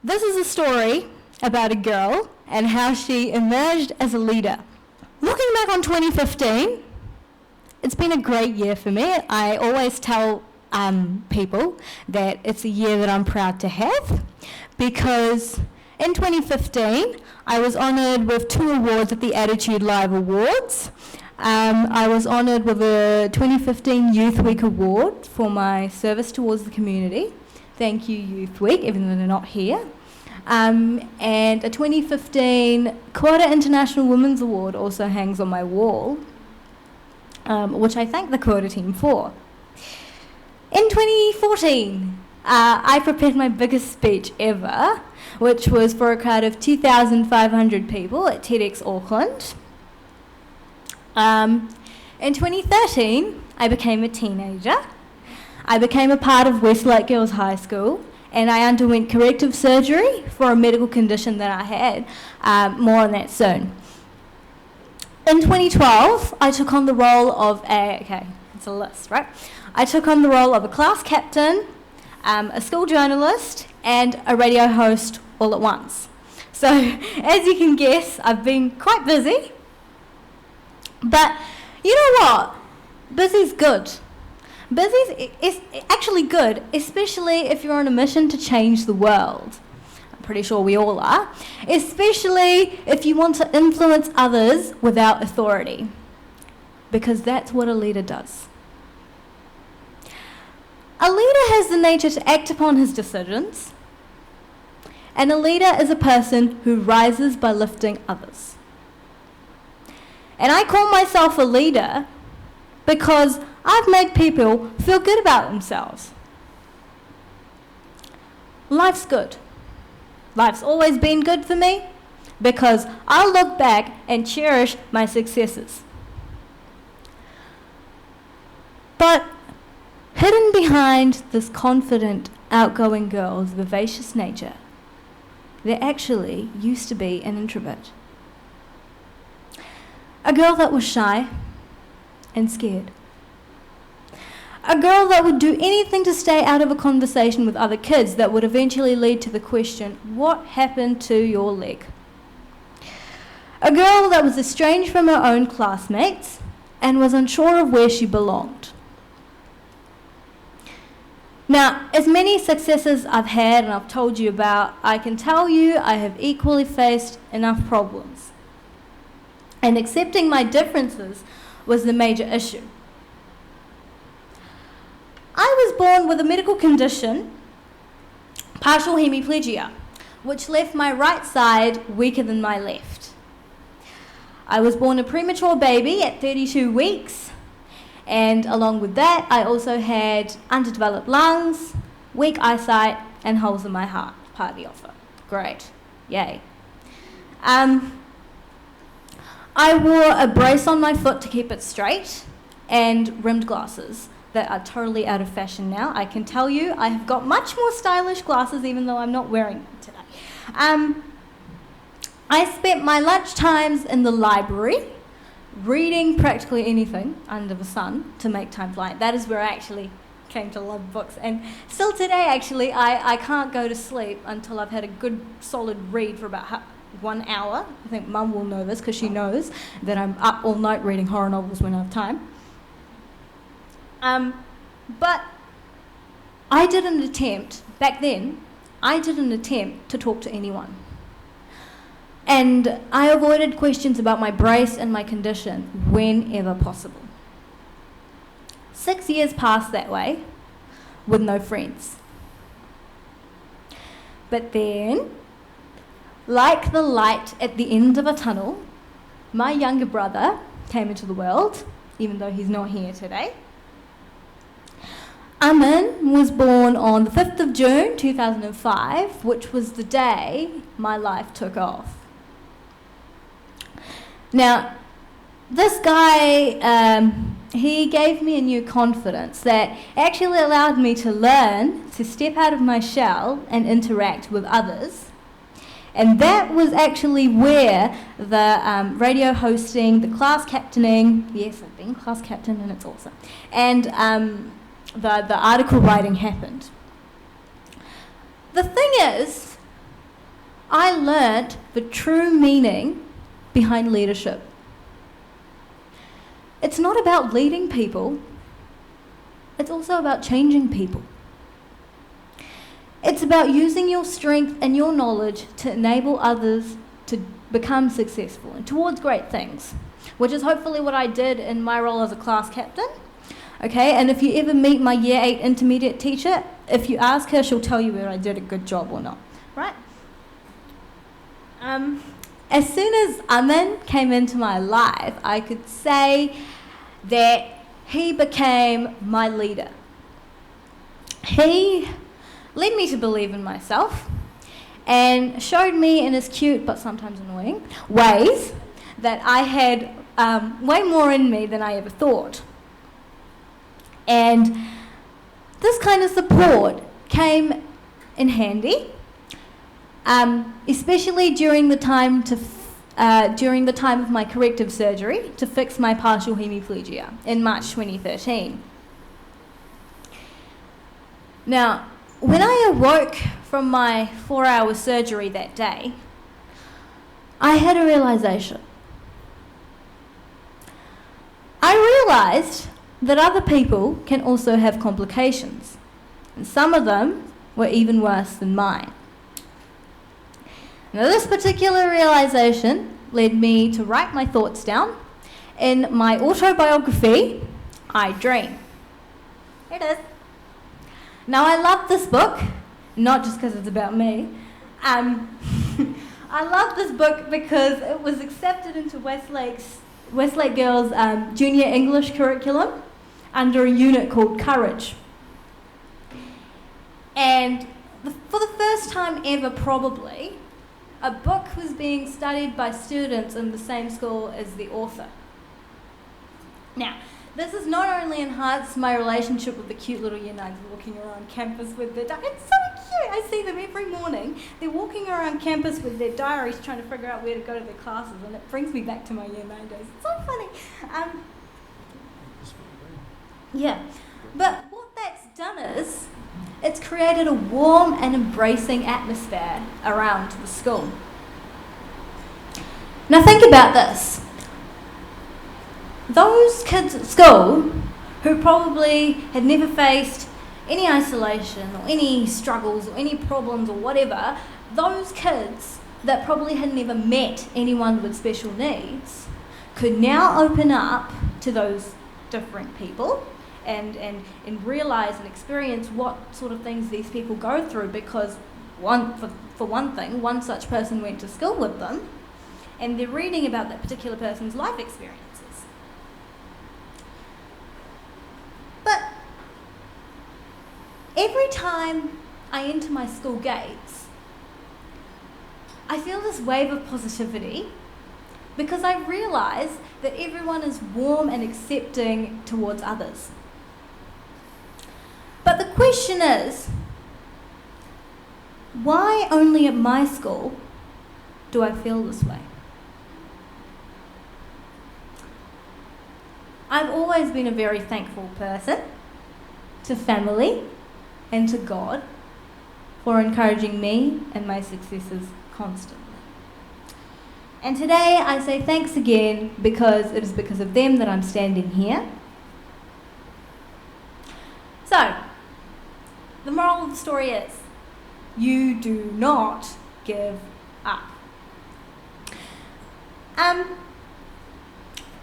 This is a story about a girl and how she emerged as a leader. Looking back on 2015, it's been a great year for me. I always tell people that it's a year that I'm proud to have, because in 2015 I was honoured with 2 awards at the Attitude Live Awards. I was honoured with a 2015 Youth Week Award for my service towards the community. Thank you, Youth Week, even though they're not here. And a 2015 Quota International Women's Award also hangs on my wall, which I thank the Quota team for. In 2014, I prepared my biggest speech ever, which was for a crowd of 2,500 people at TEDx Auckland. In 2013, I became a teenager. I became a part of Westlake Girls High School, and I underwent corrective surgery for a medical condition that I had. More on that soon. In 2012, I took on the role of it's a list, right? I took on the role of a class captain, a school journalist, and a radio host all at once. So, as you can guess, I've been quite busy. But you know what? Busy's good. Busy's actually good, especially if you're on a mission to change the world. I'm pretty sure we all are. Especially if you want to influence others without authority. Because that's what a leader does. A leader has the nature to act upon his decisions. And a leader is a person who rises by lifting others. And I call myself a leader because I've made people feel good about themselves. Life's good. Life's always been good for me because I look back and cherish my successes. But hidden behind this confident, outgoing girl's vivacious nature, there actually used to be an introvert. A girl that was shy and scared. A girl that would do anything to stay out of a conversation with other kids that would eventually lead to the question, what happened to your leg? A girl that was estranged from her own classmates and was unsure of where she belonged. Now, as many successes I've had and I've told you about, I can tell you I have equally faced enough problems. And accepting my differences was the major issue. I was born with a medical condition, partial hemiplegia, which left my right side weaker than my left. I was born a premature baby at 32 weeks, and along with that, I also had underdeveloped lungs, weak eyesight, and holes in my heart. Party offer. Great. Yay. I wore a brace on my foot to keep it straight and rimmed glasses that are totally out of fashion now. I can tell you I have got much more stylish glasses even though I'm not wearing them today. I spent my lunch times in the library reading practically anything under the sun to make time fly. That is where I actually came to love books. And still today, actually, I can't go to sleep until I've had a good solid read for about 1 hour. I think Mum will know this because she knows that I'm up all night reading horror novels when I have time. But I did an attempt, back then, to talk to anyone. And I avoided questions about my brace and my condition whenever possible. 6 years passed that way with no friends. But then, like the light at the end of a tunnel, my younger brother came into the world, even though he's not here today. Amin was born on the 5th of June 2005, which was the day my life took off. Now, this guy, he gave me a new confidence that actually allowed me to learn to step out of my shell and interact with others. And that was actually where the radio hosting, the class captaining, yes, I've been class captain and it's awesome, and the article writing happened. The thing is, I learnt the true meaning behind leadership. It's not about leading people, it's also about changing people. It's about using your strength and your knowledge to enable others to become successful and towards great things, which is hopefully what I did in my role as a class captain. Okay, and if you ever meet my Year 8 intermediate teacher, if you ask her, she'll tell you whether I did a good job or not, right? As soon as Amin came into my life, I could say that he became my leader. He led me to believe in myself and showed me in his cute but sometimes annoying ways that I had way more in me than I ever thought. And this kind of support came in handy, especially during the time of my corrective surgery to fix my partial hemiplegia in March 2013. Now, when I awoke from my 4-hour surgery that day, I had a realization. I realized that other people can also have complications, and some of them were even worse than mine. Now, this particular realization led me to write my thoughts down in my autobiography, I Dream. Here it is. Now, I love this book, not just because it's about me. I love this book because it was accepted into Westlake Girls' junior English curriculum under a unit called Courage. And for the first time ever, probably, a book was being studied by students in the same school as the author. Now, this has not only enhanced my relationship with the cute little Year 9s walking around campus with their diaries. It's so cute! I see them every morning. They're walking around campus with their diaries trying to figure out where to go to their classes, and it brings me back to my Year 9 days. It's so funny. Yeah. But what that's done is, it's created a warm and embracing atmosphere around the school. Now think about this. Those kids at school who probably had never faced any isolation or any struggles or any problems or whatever, those kids that probably had never met anyone with special needs could now open up to those different people and realise and experience what sort of things these people go through, because for one thing, one such person went to school with them and they're reading about that particular person's life experiences. But every time I enter my school gates, I feel this wave of positivity because I realise that everyone is warm and accepting towards others. But the question is, why only at my school do I feel this way? I've always been a very thankful person to family and to God for encouraging me and my successes constantly. And today I say thanks again because it is because of them that I'm standing here. So, the moral of the story is, you do not give up.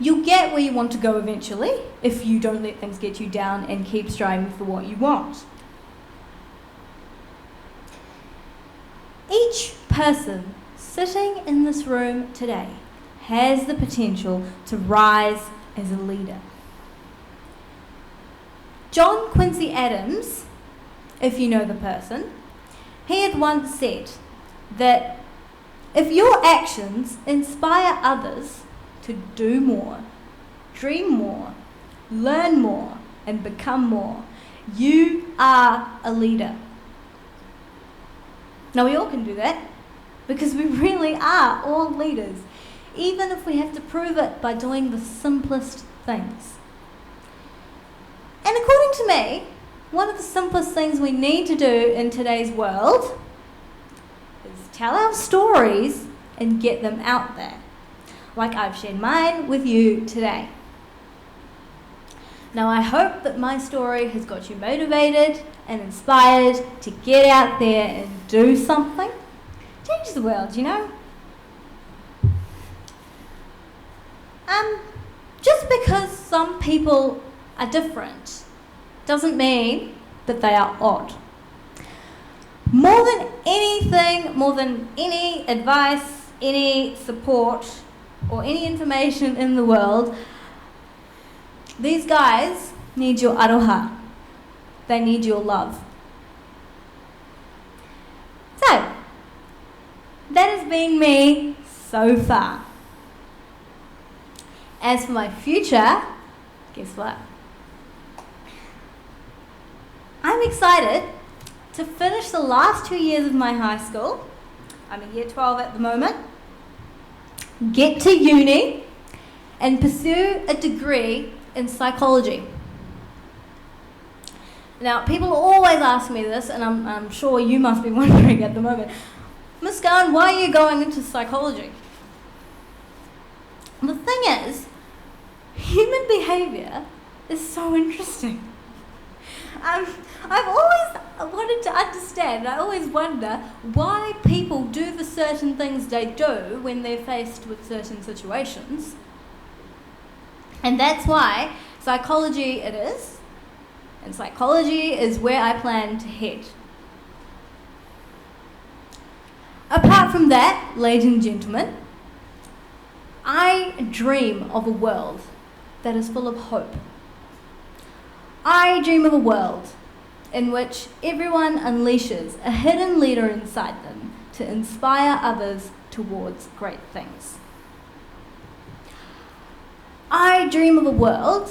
You'll get where you want to go eventually if you don't let things get you down and keep striving for what you want. Each person sitting in this room today has the potential to rise as a leader. John Quincy Adams, if you know the person, he had once said that if your actions inspire others to do more, dream more, learn more, and become more, you are a leader. Now, we all can do that because we really are all leaders, even if we have to prove it by doing the simplest things. And according to me, one of the simplest things we need to do in today's world is tell our stories and get them out there, like I've shared mine with you today. Now, I hope that my story has got you motivated and inspired to get out there and do something. Change the world, you know? Just because some people are different doesn't mean that they are odd. More than anything, more than any advice, any support, or any information in the world, these guys need your aroha. They need your love. So, that has been me so far. As for my future, guess what? I'm excited to finish the last 2 years of my high school. I'm in year 12 at the moment. Get to uni and pursue a degree in psychology. Now, people always ask me this, and I'm sure you must be wondering at the moment, Muskan, why are you going into psychology? The thing is, human behaviour is so interesting. I've always wanted to understand, I always wonder why people do the certain things they do when they're faced with certain situations. And that's why psychology it is, and psychology is where I plan to head. Apart from that, ladies and gentlemen, I dream of a world that is full of hope. I dream of a world in which everyone unleashes a hidden leader inside them to inspire others towards great things. I dream of a world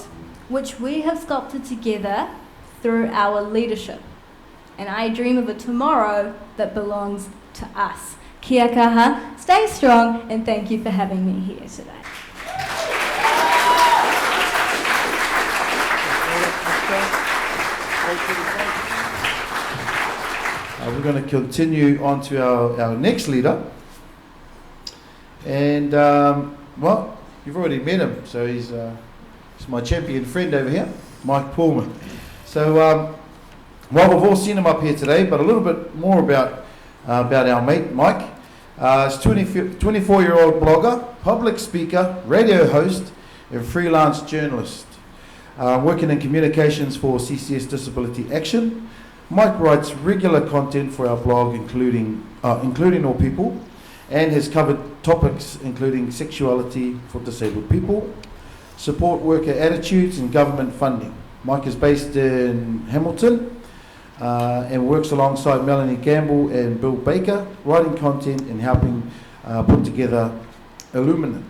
which we have sculpted together through our leadership. And I dream of a tomorrow that belongs to us. Kia kaha, stay strong, and thank you for having me here today. We're going to continue on to our next leader. And, well, you've already met him, so he's my champion friend over here, Mike Pulman. So, well, we've all seen him up here today, but a little bit more about our mate, Mike. He's a 24-year-old blogger, public speaker, radio host, and freelance journalist. Working in communications for CCS Disability Action. Mike writes regular content for our blog, including All People, and has covered topics including sexuality for disabled people, support worker attitudes, and government funding. Mike is based in Hamilton and works alongside Melanie Gamble and Bill Baker, writing content and helping put together Illuminate.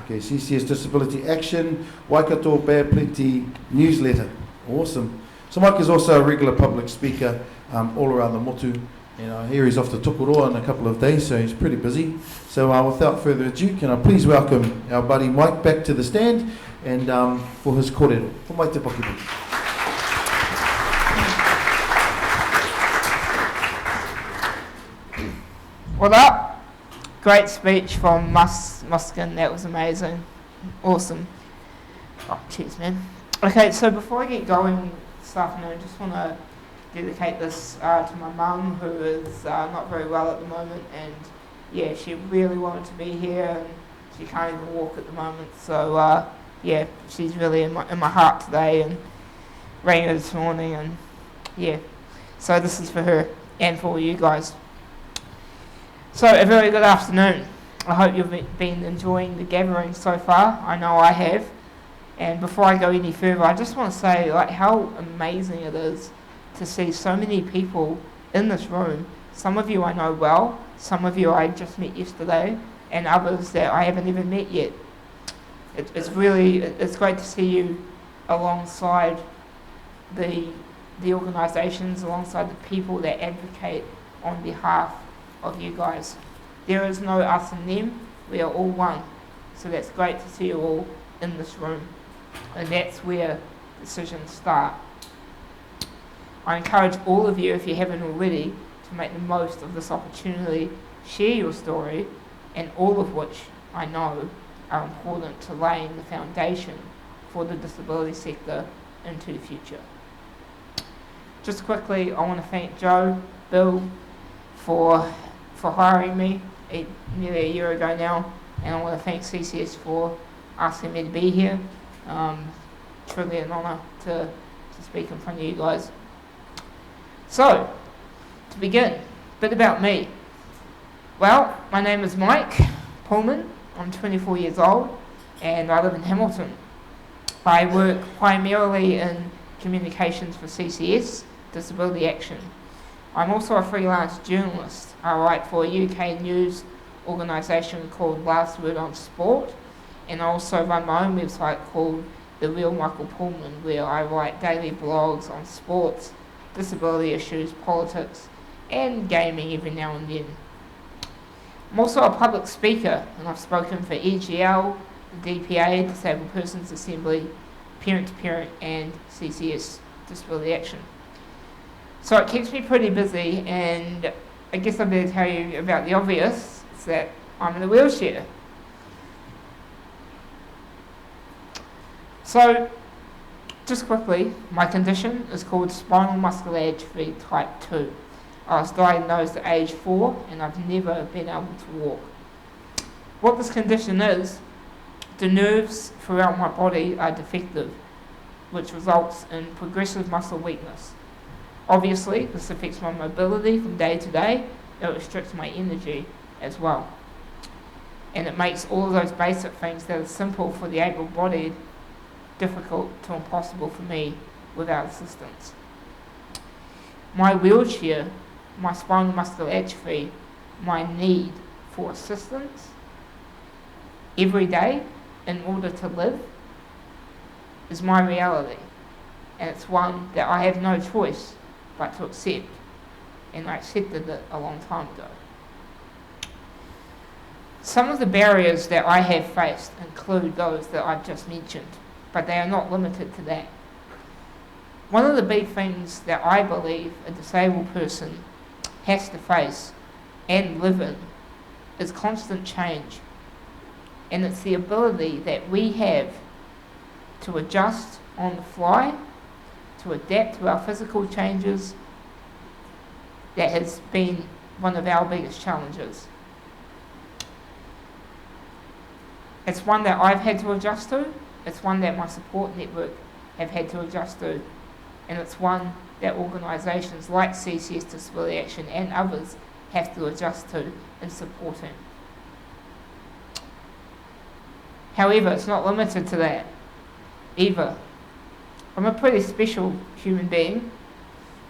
Okay, CCS Disability Action, Waikato Bear Plenty newsletter. Awesome. So Mike is also a regular public speaker all around the motu. And I hear he's off to Tokoroa in a couple of days, so he's pretty busy. So without further ado, can I please welcome our buddy Mike back to the stand and for his kōrero. For mai te pakipu. What up? Great speech from Muskan, that was amazing. Awesome. Oh, cheers, man. Okay, so before I get going this afternoon, I just want to dedicate this to my mum, who is not very well at the moment, and yeah, she really wanted to be here, and she can't even walk at the moment, so yeah, she's really in my heart today, and rang her this morning, and yeah, so this is for her and for all you guys. So a very good afternoon. I hope you've been enjoying the gathering so far. I know I have. And before I go any further, I just want to say like how amazing it is to see so many people in this room. Some of you I know well, some of you I just met yesterday, and others that I haven't even met yet. It's great to see you alongside the organisations, alongside the people that advocate on behalf of you guys. There is no us and them, we are all one. So that's great to see you all in this room. And that's where decisions start. I encourage all of you, if you haven't already, to make the most of this opportunity, share your story, and all of which I know are important to laying the foundation for the disability sector into the future. Just quickly, I want to thank Joe, Bill, for hiring me nearly a year ago now, and I want to thank CCS for asking me to be here. Truly an honour to speak in front of you guys. So, to begin, a bit about me. Well, my name is Mike Pulman. I'm 24 years old and I live in Hamilton. I work primarily in communications for CCS, Disability Action. I'm also a freelance journalist. I write for a UK news organisation called Last Word on Sport, and I also run my own website called The Real Michael Pulman, where I write daily blogs on sports, disability issues, politics, and gaming every now and then. I'm also a public speaker, and I've spoken for EGL, the DPA, Disabled Persons Assembly, Parent to Parent, and CCS, Disability Action. So it keeps me pretty busy, and I guess I better tell you about the obvious, it's that I'm in a wheelchair. So, just quickly, my condition is called spinal muscular atrophy type 2. I was diagnosed at age 4 and I've never been able to walk. What this condition is, the nerves throughout my body are defective, which results in progressive muscle weakness. Obviously, this affects my mobility from day to day, it restricts my energy as well. And it makes all of those basic things that are simple for the able-bodied difficult to impossible for me without assistance. My wheelchair, my spinal muscular atrophy, my need for assistance every day in order to live is my reality, and it's one that I have no choice but to accept, and I accepted it a long time ago. Some of the barriers that I have faced include those that I've just mentioned, but they are not limited to that. One of the big things that I believe a disabled person has to face and live in is constant change. And it's the ability that we have to adjust on the fly, to adapt to our physical changes, that has been one of our biggest challenges. It's one that I've had to adjust to, it's one that my support network have had to adjust to, and it's one that organisations like CCS Disability Action and others have to adjust to in supporting. However, it's not limited to that either. I'm a pretty special human being.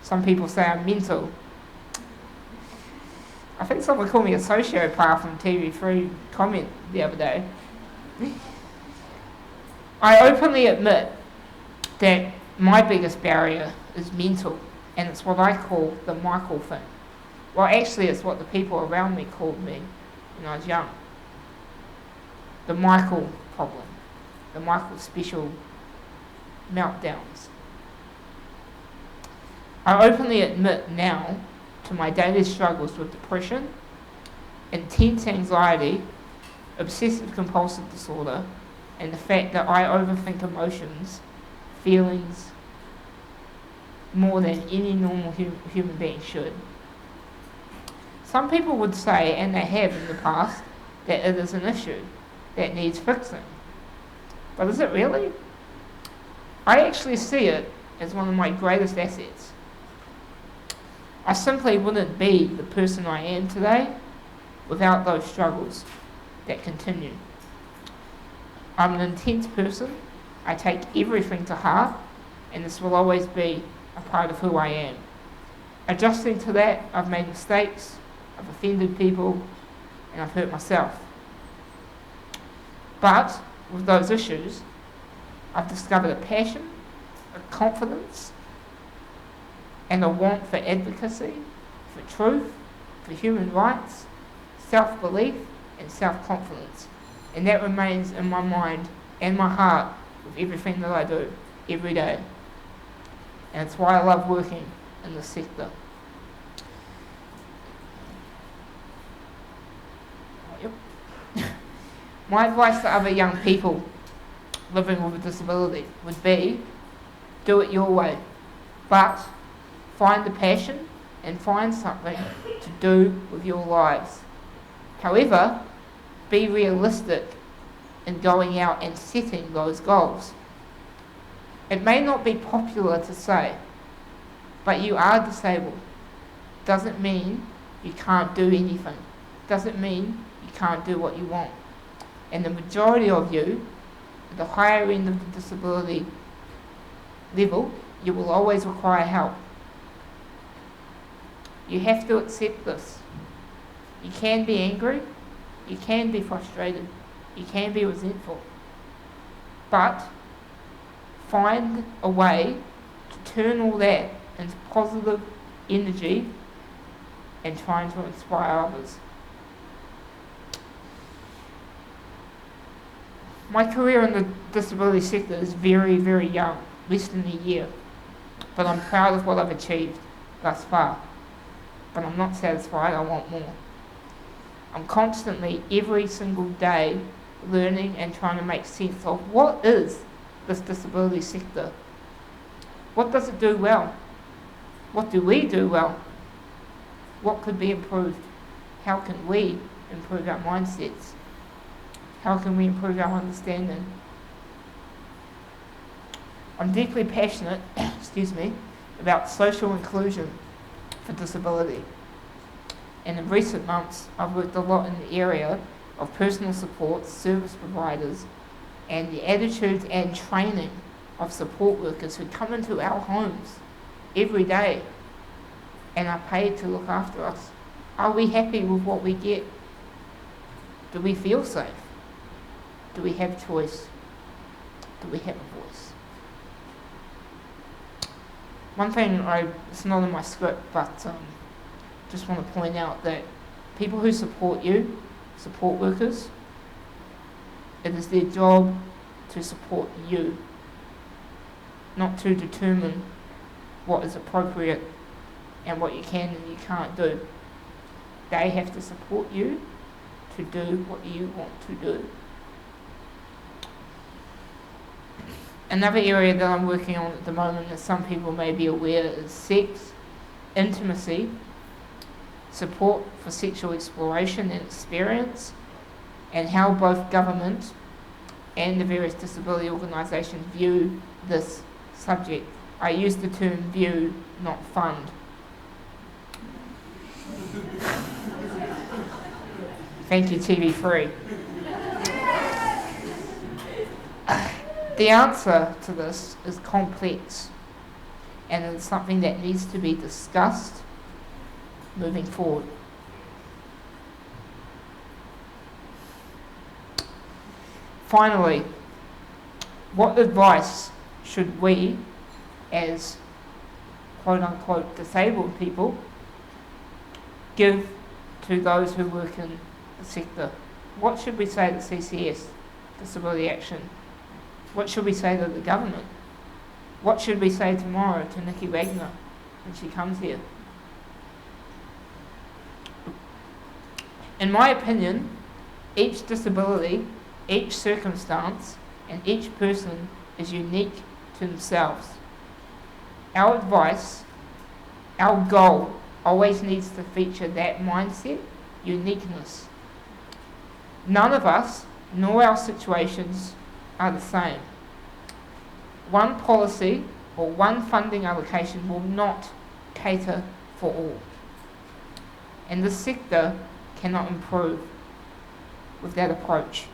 Some people say I'm mental. I think someone called me a sociopath on TV3 comment the other day. I openly admit that my biggest barrier is mental, and it's what I call the Michael thing. Well, actually, it's what the people around me called me when I was young. The Michael problem, the Michael special meltdowns. I openly admit now to my daily struggles with depression, intense anxiety, obsessive compulsive disorder, and the fact that I overthink emotions, feelings, more than any normal human being should. Some people would say, and they have in the past, that it is an issue that needs fixing. But is it really? I actually see it as one of my greatest assets. I simply wouldn't be the person I am today without those struggles that continue. I'm an intense person. I take everything to heart, and this will always be a part of who I am. Adjusting to that, I've made mistakes, I've offended people, and I've hurt myself. But with those issues, I've discovered a passion, a confidence, and a want for advocacy, for truth, for human rights, self-belief, and self-confidence. And that remains in my mind and my heart with everything that I do every day. And it's why I love working in this sector. Yep. My advice to other young people living with a disability would be, do it your way, but find the passion and find something to do with your lives. However, be realistic in going out and setting those goals. It may not be popular to say, but you are disabled. Doesn't mean you can't do anything. Doesn't mean you can't do what you want. And the majority of you, at the higher end of the disability level, you will always require help. You have to accept this. You can be angry, you can be frustrated, you can be resentful, but find a way to turn all that into positive energy and trying to inspire others. My career in the disability sector is very, very young, less than a year, but I'm proud of what I've achieved thus far. But I'm not satisfied, I want more. I'm constantly, every single day, learning and trying to make sense of what is this disability sector. What does it do well? What do we do well? What could be improved? How can we improve our mindsets? How can we improve our understanding? I'm deeply passionate, about social inclusion for disability. And in recent months, I've worked a lot in the area of personal support, service providers, and the attitudes and training of support workers who come into our homes every day and are paid to look after us. Are we happy with what we get? Do we feel safe? Do we have choice? Do we have a voice? One thing, it's not in my script, but just want to point out that people who support you, support workers, it is their job to support you, not to determine what is appropriate and what you can and you can't do. They have to support you to do what you want to do. Another area that I'm working on at the moment, as some people may be aware, is sex, intimacy, support for sexual exploration and experience, and how both government and the various disability organisations view this subject. I use the term view, not fund. Thank you, TV3. The answer to this is complex, and it's something that needs to be discussed moving forward. Finally, what advice should we, as quote-unquote disabled people, give to those who work in the sector? What should we say to CCS, Disability Action? What should we say to the government? What should we say tomorrow to Nikki Wagner when she comes here? In my opinion, each disability, each circumstance, and each person is unique to themselves. Our advice, our goal, always needs to feature that mindset, uniqueness. None of us, nor our situations, are the same. One policy or one funding allocation will not cater for all. And the sector cannot improve with that approach.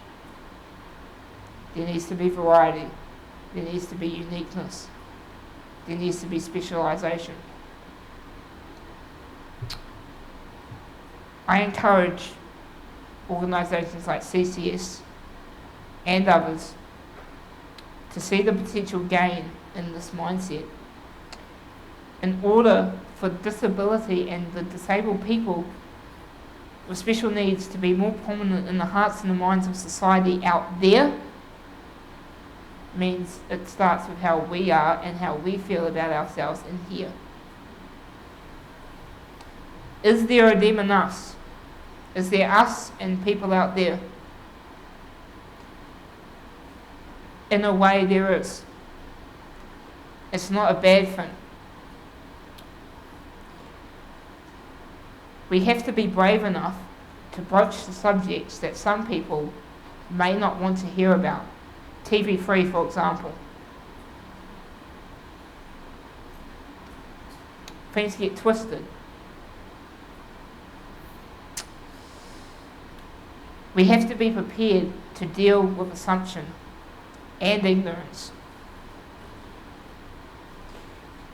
There needs to be variety. There needs to be uniqueness. There needs to be specialisation. I encourage organisations like CCS and others to see the potential gain in this mindset. In order for disability and the disabled people with special needs to be more prominent in the hearts and the minds of society out there, means it starts with how we are and how we feel about ourselves in here. Is there a them in us Is there us and people out there? In a way, there is. It's not a bad thing. We have to be brave enough to broach the subjects that some people may not want to hear about. TV3, for example. Things get twisted. We have to be prepared to deal with assumption and ignorance.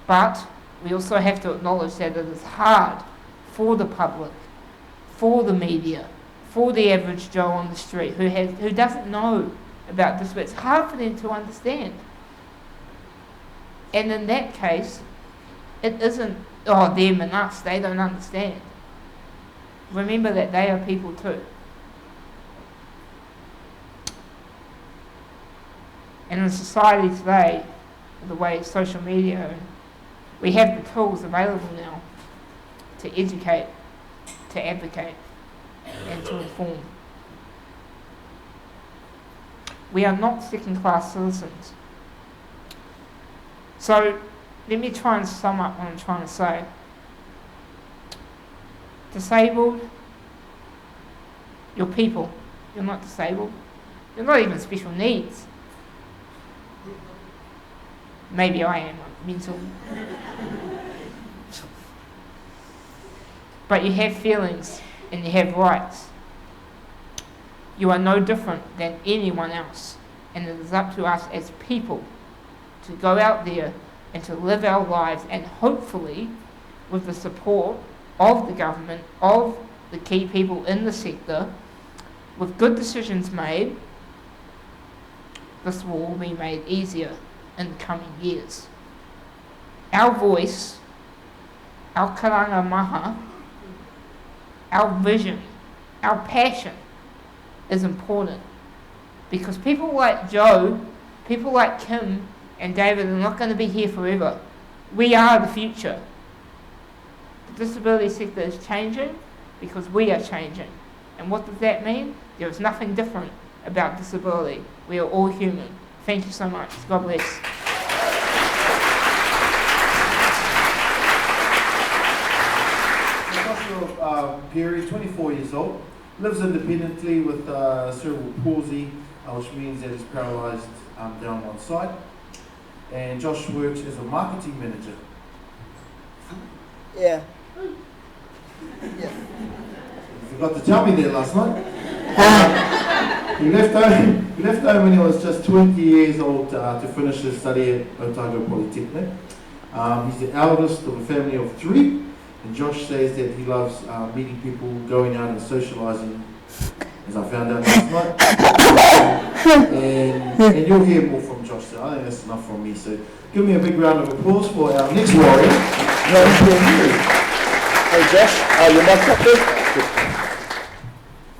But we also have to acknowledge that it is hard for the public, for the media, for the average Joe on the street who doesn't know about this, but it's hard for them to understand. And in that case, it isn't, oh, them and us, they don't understand. Remember that they are people too. And in society today, the way it's social media, we have the tools available now to educate, to advocate, and to inform. We are not second-class citizens. So, let me try and sum up what I'm trying to say. Disabled, you're people. You're not disabled. You're not even special needs. Maybe I am, I'm mental. But you have feelings and you have rights. You are no different than anyone else. And it is up to us as people to go out there and to live our lives, and hopefully with the support of the government, of the key people in the sector, with good decisions made, this will all be made easier in the coming years. Our voice, our karanga maha, our vision, our passion is important, because people like Joe, people like Kim and David are not going to be here forever. We are the future. The disability sector is changing because we are changing. And what does that mean? There is nothing different about disability. We are all human. Thank you so much. God bless. Joshua Perry, 24 years old, lives independently with cerebral palsy, which means that he's paralysed down one side. And Josh works as a marketing manager. Yeah. You forgot to tell me that last night. He left home when he was just 20 years old to finish his study at Otago Polytechnic. He's the eldest of a family of 3, and Josh says that he loves meeting people, going out and socialising, as I found out last night. And you'll hear more from Josh, so I think that's enough from me. So give me a big round of applause for our next warrior. Hey Josh, your mic up there?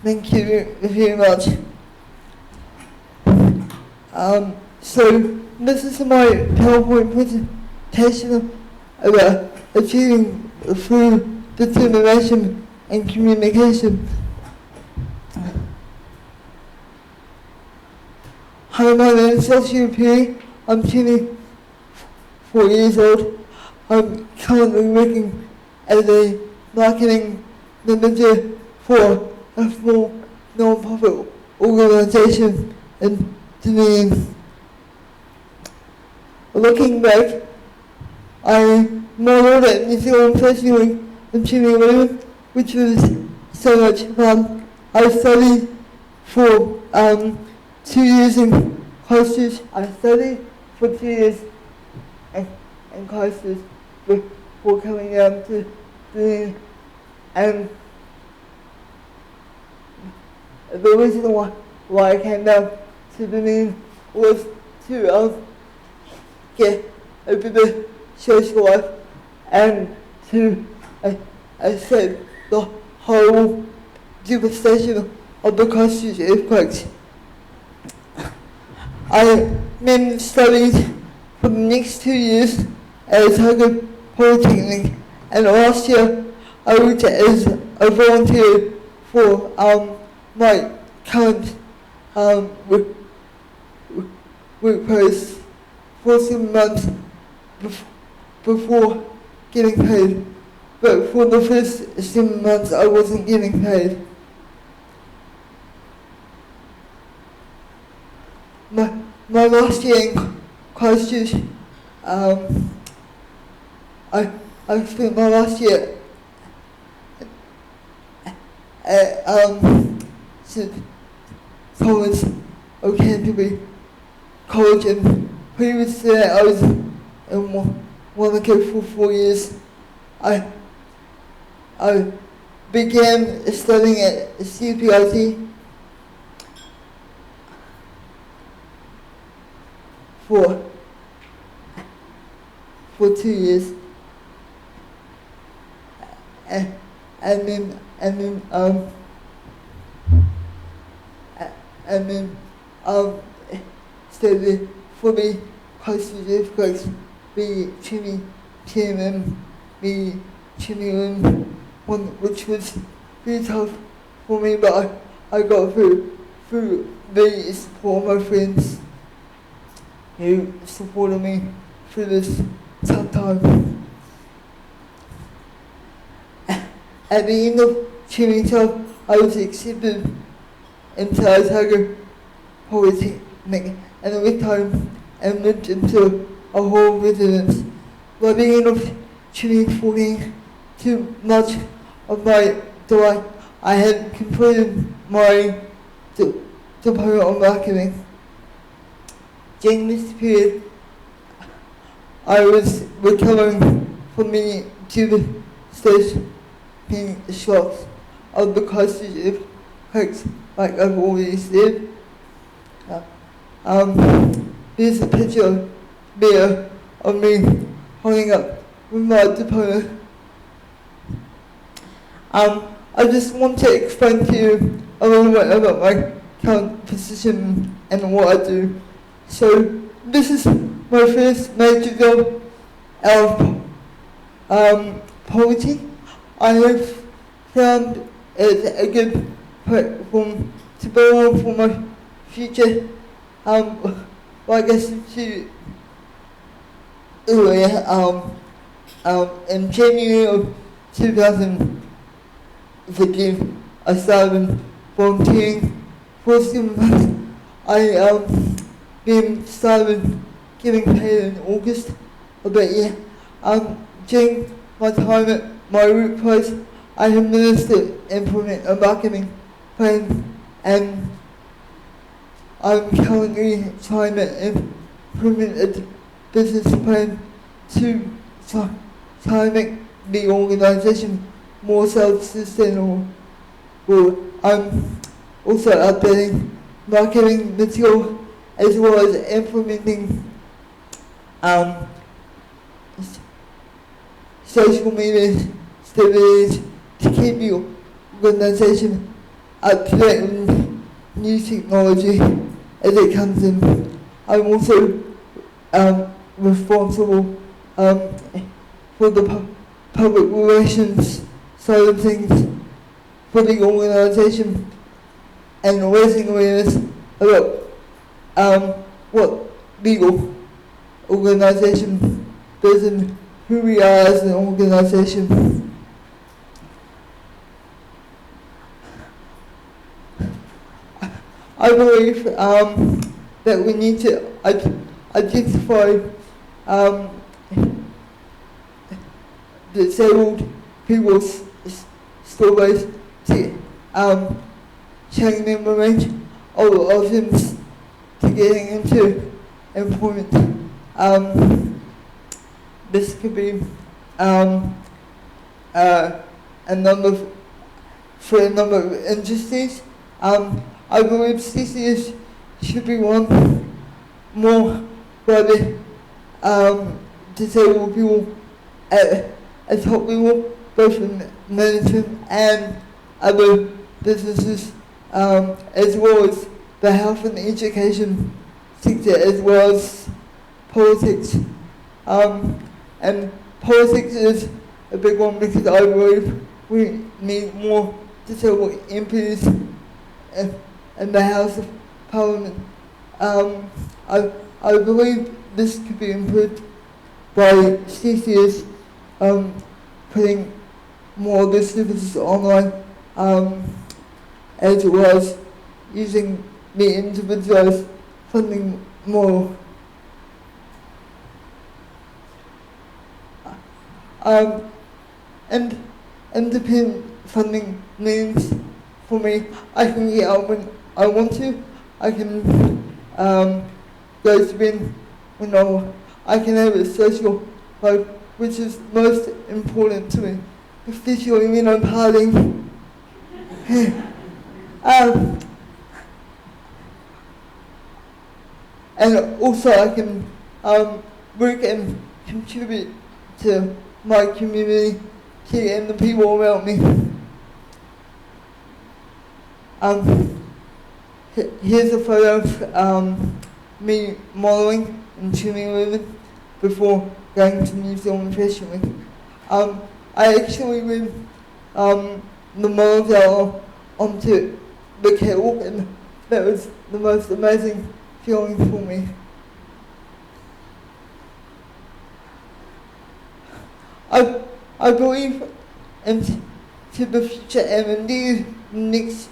Thank you very much. So this is my PowerPoint presentation about achieving through determination and communication. Hi, my name is Joshua Perry. I'm 24 years old. I'm currently working as a marketing manager for a small non-profit organisation in Dunedin. Looking back, I modelled at New Zealand Fashion Week in 2011, which was so much fun. I studied for 2 years in Christchurch. I studied for 2 years in Christchurch before coming down to Dunedin. And the reason why I came down to Dunedin was to get a better social life and to accept the whole devastation of the Christchurch earthquakes. I then studied for the next 2 years at Otago Polytechnic, and last year I worked as a volunteer for my current workplace for 7 months before getting paid. But for the first 7 months I wasn't getting paid. My last year in Christchurch, I spent my last year at St. Thomas of Canterbury College, and previous to that I was in Wanaka for 4 years. I began studying at CPIT for 2 years, and then studied for the post-certificates, the TMM, the TMM one, which was really tough for me, but I got through the support of my friends who supported me through this tough time. At the end of training time, I was accepted into Otago Polytechnic and went home and moved into a hall residence. By the end of 2014, to much of my delight, I had completed my diploma of marketing. During this period, I was recovering from many devastating shocks of the Christchurch earthquakes, like I've already said. There's a picture there of me holding up with my diploma. I just want to explain to you a little bit about my current position and what I do. So this is my first major job out of poverty. I have found it a good platform to build on for my future. Like I said to you earlier, in January of 2015, I started volunteering for 7 months. I then started getting paid in August of that year. During my time at my workplace, I have managed to implement a marketing plan, and I'm currently trying to implement a business plan to try and make the organisation more self-sustainable. I'm also updating marketing material as well as implementing social media strategies to keep the organisation up to date with new technology as it comes in. I'm also responsible for the public relations side of things for the organisation and raising awareness about what the organisation does and who we are as an organisation. I believe that we need to identify disabled people's stories to change them a range of options to getting into employment. This could be a number of industries. I believe CCS should be one more for the disabled people at a top level, both in management and other businesses, as well as the health and education sector, as well as politics. And politics is a big one because I believe we need more disabled MPs in the House of Parliament. I believe this could be improved by CCS putting more of the services online, as well as using the individuals funding more. And independent funding means for me, I can get out when I want to. I can go spend when I can have a social life, which is most important to me, especially when I'm partying. And also I can work and contribute to my community and the people around me. Here's a photo of me modelling in 2011 before going to New Zealand Fashion Week. I actually moved the models out onto the catwalk, and that was the most amazing feeling for me. I believe into the future, and indeed the next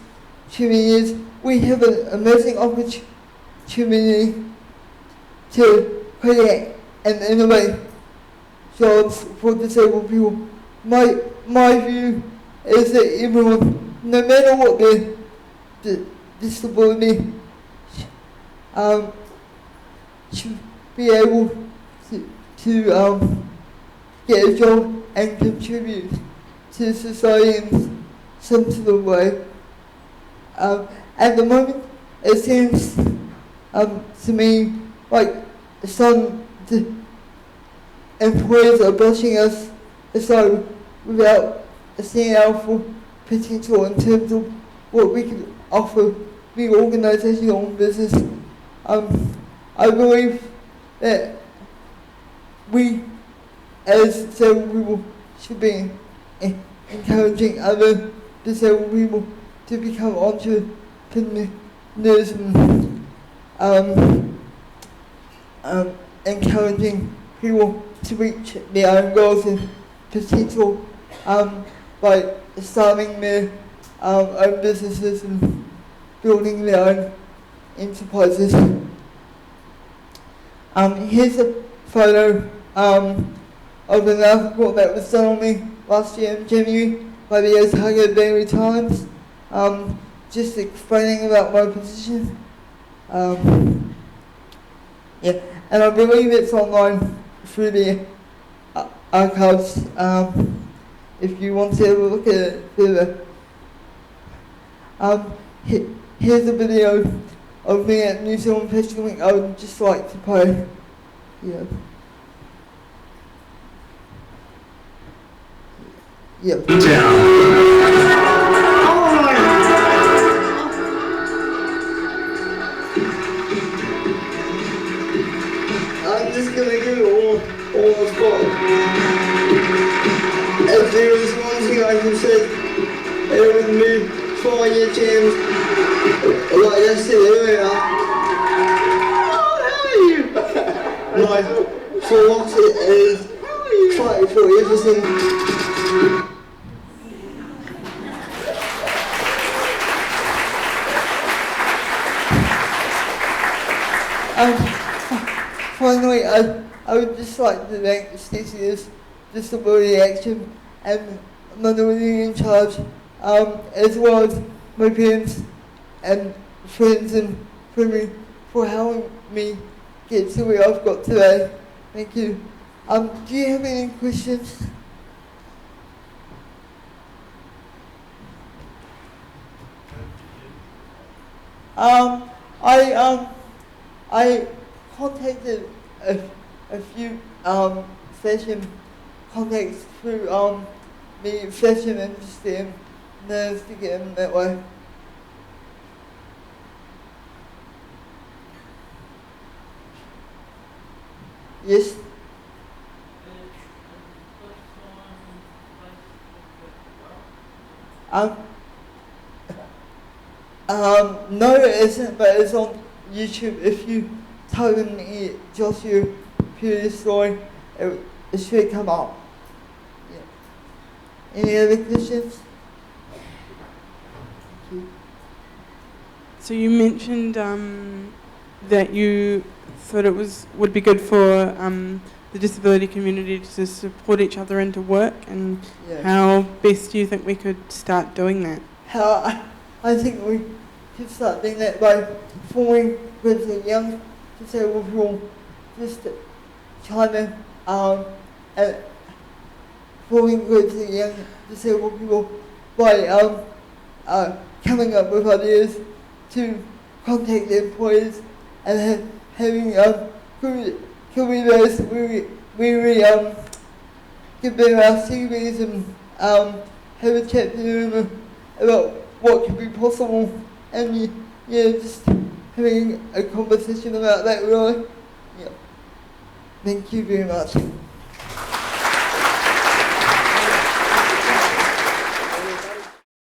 20 years we have an amazing opportunity to create and innovate jobs for disabled people. My view is that everyone, no matter what their disability, should be able to get a job and contribute to society in some sort of way. At the moment, it seems to me like some employers are brushing us aside without seeing our full potential in terms of what we can offer the organisational business. I believe that we as disabled people should be encouraging other disabled people to become entrepreneurs and encouraging people to reach their own goals and potential by starting their own businesses and building their own enterprises. Here's a photo of an article that was done on me last year in January by the Otago Daily Times, just explaining about my position. And I believe it's online through the archives, if you want to have a look at it further. Here's a video of me at New Zealand Fashion Week I would just like to play. Yeah. Yep. I'm just gonna give it all I've got. If there is one thing I can say, it would move 4-year jams, like I said earlier. How are you? My philosophy is fight for everything. Finally, I would just like to thank the CCS Disability Action and Minority in Charge, as well as my parents and friends and family for helping me get to where I've got today. Thank you. Do you have any questions? I contacted a few fashion contacts through the fashion industry and managed to get in that way. Yes? No, it isn't, but it's on YouTube. If you type in the Joshua Purdy story, it should come up. Yeah. Any other questions? So you mentioned that you thought it would be good for the disability community to support each other into work, and Yeah. how best do you think we could start doing that? How I think we could start doing that by forming groups of young disabled people, just trying to and forming groups of young disabled people by coming up with ideas to contact their employers and having careers where we give them our CVs and have a chat to them about what could be possible, and yeah, just having a conversation about that really. Yeah. Thank you very much.